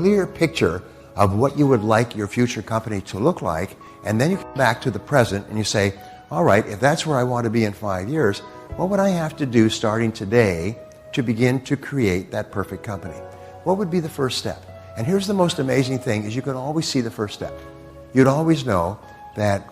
clear picture of what you would like your future company to look like, and then you come back to the present and you say, all right, if that's where I want to be in 5 years, what would I have to do starting today to begin to create that perfect company? What would be the first step? And here's the most amazing thing, is you can always see the first step. You'd always know that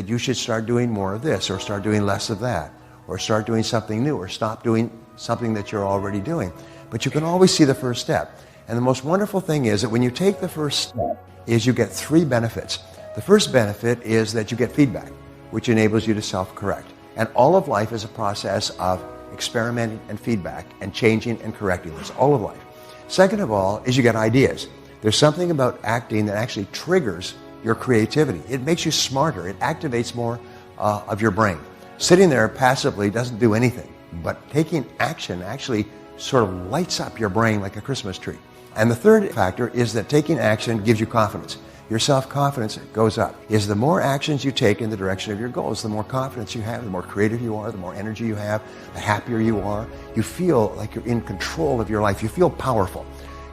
you should start doing more of this, or start doing less of that, or start doing something new, or stop doing something that you're already doing. But you can always see the first step. And the most wonderful thing is that when you take the first step, is you get 3 benefits. The first benefit is that you get feedback, which enables you to self-correct. And all of life is a process of experimenting and feedback and changing and correcting. That's all of life. Second of all is you get ideas. There's something about acting that actually triggers your creativity. It makes you smarter. It activates more of your brain. Sitting there passively doesn't do anything, but taking action actually sort of lights up your brain like a Christmas tree. And the third factor is that taking action gives you confidence. Your self-confidence goes up. Is the more actions you take in the direction of your goals, the more confidence you have, the more creative you are, the more energy you have, the happier you are. You feel like you're in control of your life. You feel powerful.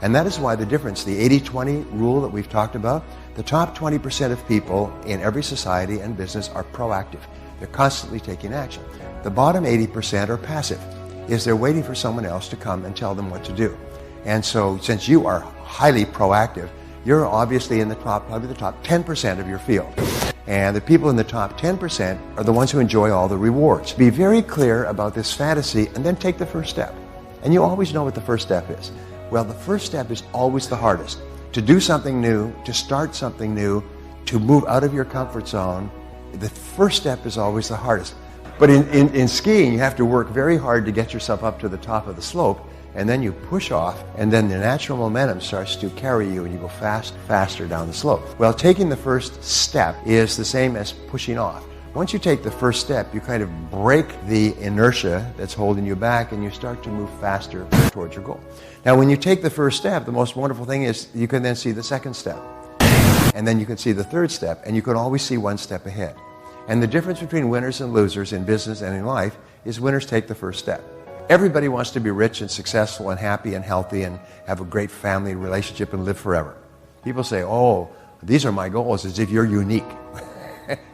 And that is why the difference, the 80-20 rule that we've talked about, the top 20% of people in every society and business are proactive. They're constantly taking action. The bottom 80% are passive, is they're waiting for someone else to come and tell them what to do. And so since you are highly proactive, you're obviously in the top, probably the top 10% of your field. And the people in the top 10% are the ones who enjoy all the rewards. Be very clear about this fantasy and then take the first step. And you always know what the first step is. Well, the first step is always the hardest. To do something new, to start something new, to move out of your comfort zone, the first step is always the hardest. But in skiing, you have to work very hard to get yourself up to the top of the slope, and then you push off, and then the natural momentum starts to carry you, and you go faster down the slope. Well, taking the first step is the same as pushing off. Once you take the first step, you kind of break the inertia that's holding you back, and you start to move faster towards your goal. Now, when you take the first step, the most wonderful thing is you can then see the second step, and then you can see the third step, and you can always see one step ahead. And the difference between winners and losers in business and in life is winners take the first step. Everybody wants to be rich and successful and happy and healthy and have a great family relationship and live forever. People say, oh, these are my goals, as if you're unique.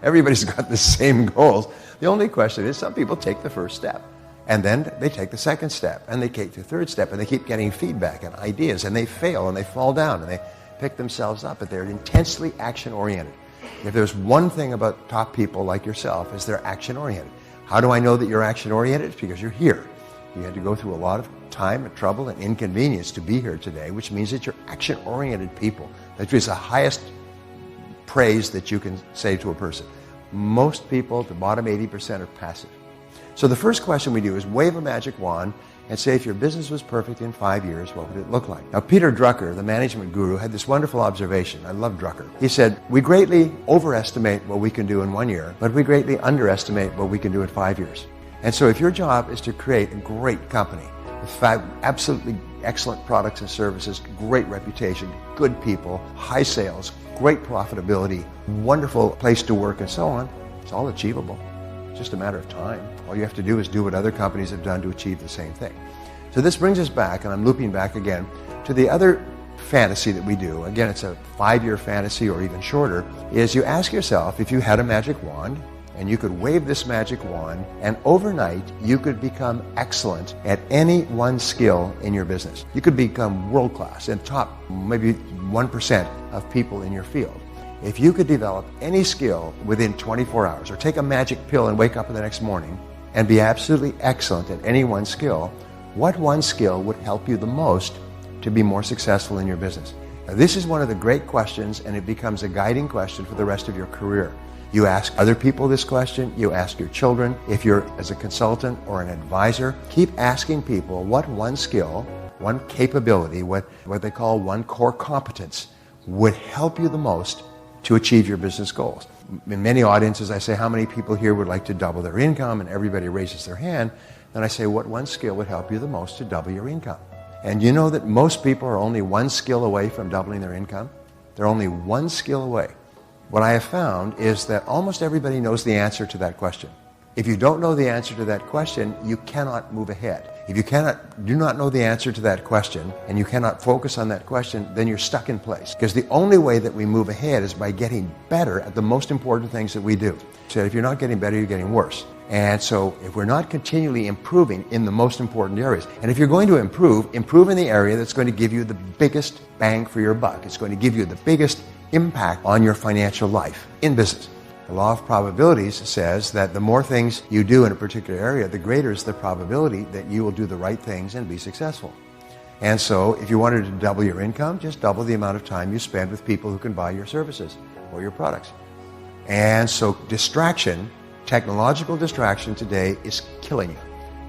Everybody's got the same goals. The only question is some people take the first step, and then they take the second step, and they take the third step, and they keep getting feedback and ideas, and they fail, and they fall down, and they pick themselves up, but they're intensely action-oriented. If there's one thing about top people like yourself, is they're action-oriented. How do I know that you're action-oriented? It's because you're here. You had to go through a lot of time and trouble and inconvenience to be here today, which means that you're action-oriented people. That is the highest praise that you can say to a person. Most people, the bottom 80%, are passive. So the first question we do is wave a magic wand and say, if your business was perfect in 5 years, what would it look like? Now, Peter Drucker, the management guru, had this wonderful observation. I love Drucker. He said, we greatly overestimate what we can do in 1 year, but we greatly underestimate what we can do in 5 years. And so if your job is to create a great company with absolutely excellent products and services, great reputation, good people, high sales, great profitability, wonderful place to work, and so on, it's all achievable. It's just a matter of time. All you have to do is do what other companies have done to achieve the same thing. So this brings us back, and I'm looping back again, to the other fantasy that we do. Again, it's a 5-year fantasy or even shorter, is you ask yourself, if you had a magic wand, and you could wave this magic wand, and overnight you could become excellent at any one skill in your business. You could become world-class and top maybe 1% of people in your field. If you could develop any skill within 24 hours, or take a magic pill and wake up the next morning and be absolutely excellent at any one skill, what one skill would help you the most to be more successful in your business? Now, this is one of the great questions, and it becomes a guiding question for the rest of your career. You ask other people this question, you ask your children. If you're as a consultant or an advisor, keep asking people what one skill, one capability, what they call one core competence would help you the most to achieve your business goals. In many audiences, I say, how many people here would like to double their income? And everybody raises their hand. Then I say, what one skill would help you the most to double your income? And you know that most people are only one skill away from doubling their income? They're only one skill away. What I have found is that almost everybody knows the answer to that question. If you don't know the answer to that question, you cannot move ahead. If you do not know the answer to that question, and you cannot focus on that question, then you're stuck in place. Because the only way that we move ahead is by getting better at the most important things that we do. So if you're not getting better, you're getting worse. And so if we're not continually improving in the most important areas, and if you're going to improve in the area that's going to give you the biggest bang for your buck. It's going to give you the biggest impact on your financial life in business. The law of probabilities says that the more things you do in a particular area, the greater is the probability that you will do the right things and be successful. And so if you wanted to double your income, just double the amount of time you spend with people who can buy your services or your products. And so distraction, technological distraction today is killing you.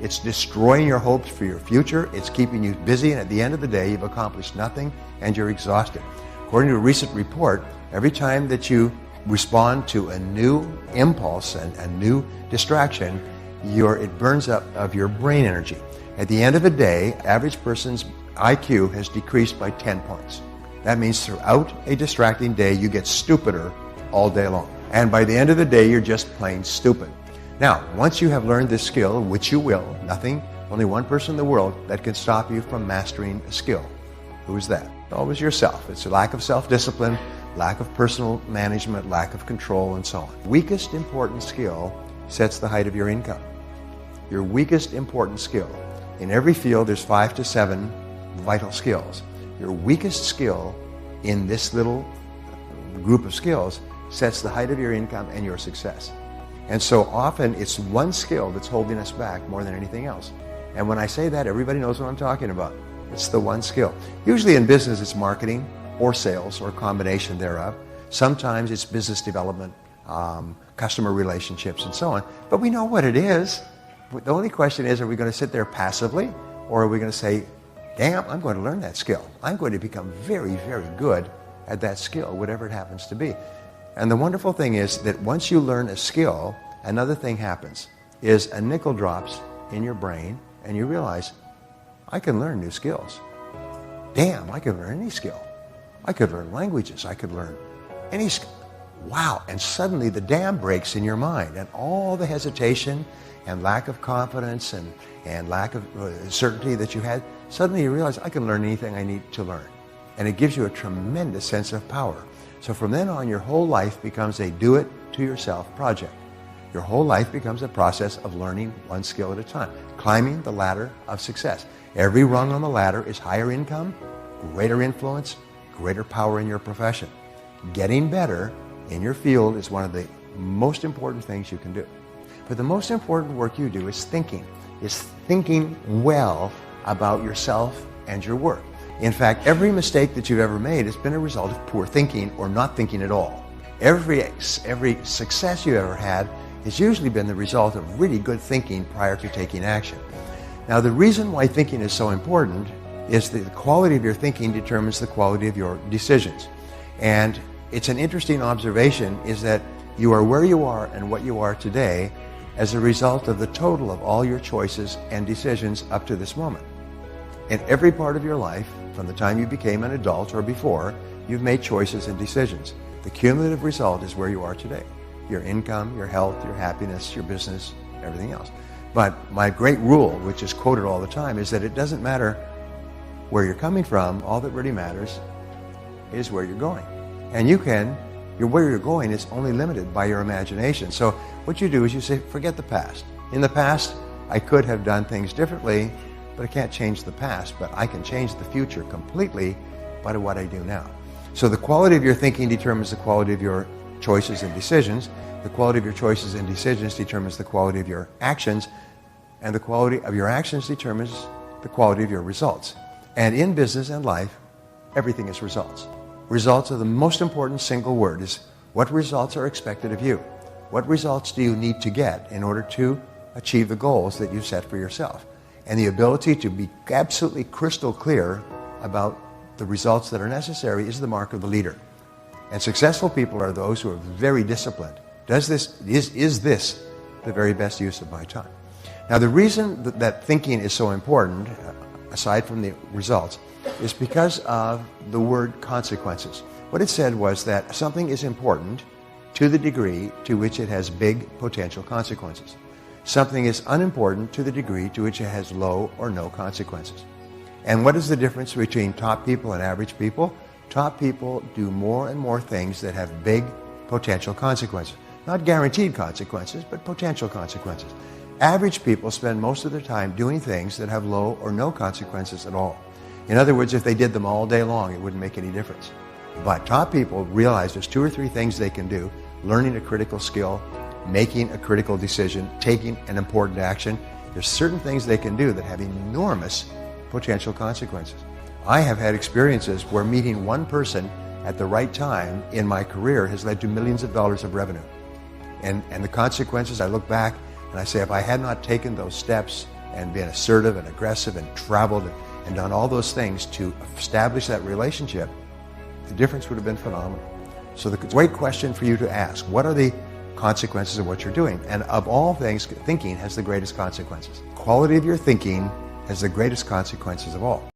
It's destroying your hopes for your future. It's keeping you busy, and at the end of the day, you've accomplished nothing and you're exhausted. According to a recent report, every time that you respond to a new impulse and a new distraction, it burns up of your brain energy. At the end of the day, average person's IQ has decreased by 10 points. That means throughout a distracting day, you get stupider all day long. And by the end of the day, you're just plain stupid. Now, once you have learned this skill, which you will, only one person in the world that can stop you from mastering a skill. Who is that? Always yourself. It's a lack of self-discipline, lack of personal management, lack of control, and so on. Weakest important skill sets the height of your income. Your weakest important skill. In every field, there's 5 to 7 vital skills. Your weakest skill in this little group of skills sets the height of your income and your success. And so often it's one skill that's holding us back more than anything else. And when I say that, everybody knows what I'm talking about. It's the one skill. Usually in business, it's marketing or sales or a combination thereof. Sometimes it's business development, customer relationships, and so on. But we know what it is. The only question is, are we going to sit there passively, or are we going to say, damn, I'm going to learn that skill. I'm going to become very, very good at that skill, whatever it happens to be. And the wonderful thing is that once you learn a skill, another thing happens, is a nickel drops in your brain, and you realize, I can learn new skills. Damn, I can learn any skill. I could learn languages. I could learn any skill. Wow, and suddenly the dam breaks in your mind, and all the hesitation and lack of confidence and lack of certainty that you had, suddenly you realize, I can learn anything I need to learn. And it gives you a tremendous sense of power. So from then on, your whole life becomes a do-it-to-yourself project. Your whole life becomes a process of learning one skill at a time, climbing the ladder of success. Every rung on the ladder is higher income, greater influence, greater power in your profession. Getting better in your field is one of the most important things you can do. But the most important work you do is thinking well about yourself and your work. In fact, every mistake that you've ever made has been a result of poor thinking or not thinking at all. Every success you've ever had has usually been the result of really good thinking prior to taking action. Now, the reason why thinking is so important is that the quality of your thinking determines the quality of your decisions. And it's an interesting observation is that you are where you are and what you are today as a result of the total of all your choices and decisions up to this moment. In every part of your life, from the time you became an adult or before, you've made choices and decisions. The cumulative result is where you are today. Your income, your health, your happiness, your business, everything else. But my great rule, which is quoted all the time, is that it doesn't matter where you're coming from. All that really matters is where you're going. And where you're going is only limited by your imagination. So what you do is you say, forget the past. In the past, I could have done things differently, but I can't change the past, but I can change the future completely by what I do now. So the quality of your thinking determines the quality of your choices and decisions. The quality of your choices and decisions determines the quality of your actions, and the quality of your actions determines the quality of your results. And in business and life, everything is results. Results are the most important single word. Is what results are expected of you? What results do you need to get in order to achieve the goals that you set for yourself? And the ability to be absolutely crystal clear about the results that are necessary is the mark of the leader. And successful people are those who are very disciplined. Is this the very best use of my time? Now, the reason that thinking is so important, aside from the results, is because of the word consequences. What it said was that something is important to the degree to which it has big potential consequences. Something is unimportant to the degree to which it has low or no consequences. And what is the difference between top people and average people? Top people do more and more things that have big potential consequences. Not guaranteed consequences, but potential consequences. Average people spend most of their time doing things that have low or no consequences at all. In other words, if they did them all day long, it wouldn't make any difference. But top people realize there's 2 or 3 things they can do: learning a critical skill, making a critical decision, taking an important action. There's certain things they can do that have enormous potential consequences. I have had experiences where meeting one person at the right time in my career has led to millions of dollars of revenue. And the consequences, I look back and I say, if I had not taken those steps and been assertive and aggressive and traveled and done all those things to establish that relationship, the difference would have been phenomenal. So the great question for you to ask, what are the consequences of what you're doing? And of all things, thinking has the greatest consequences. Quality of your thinking has the greatest consequences of all.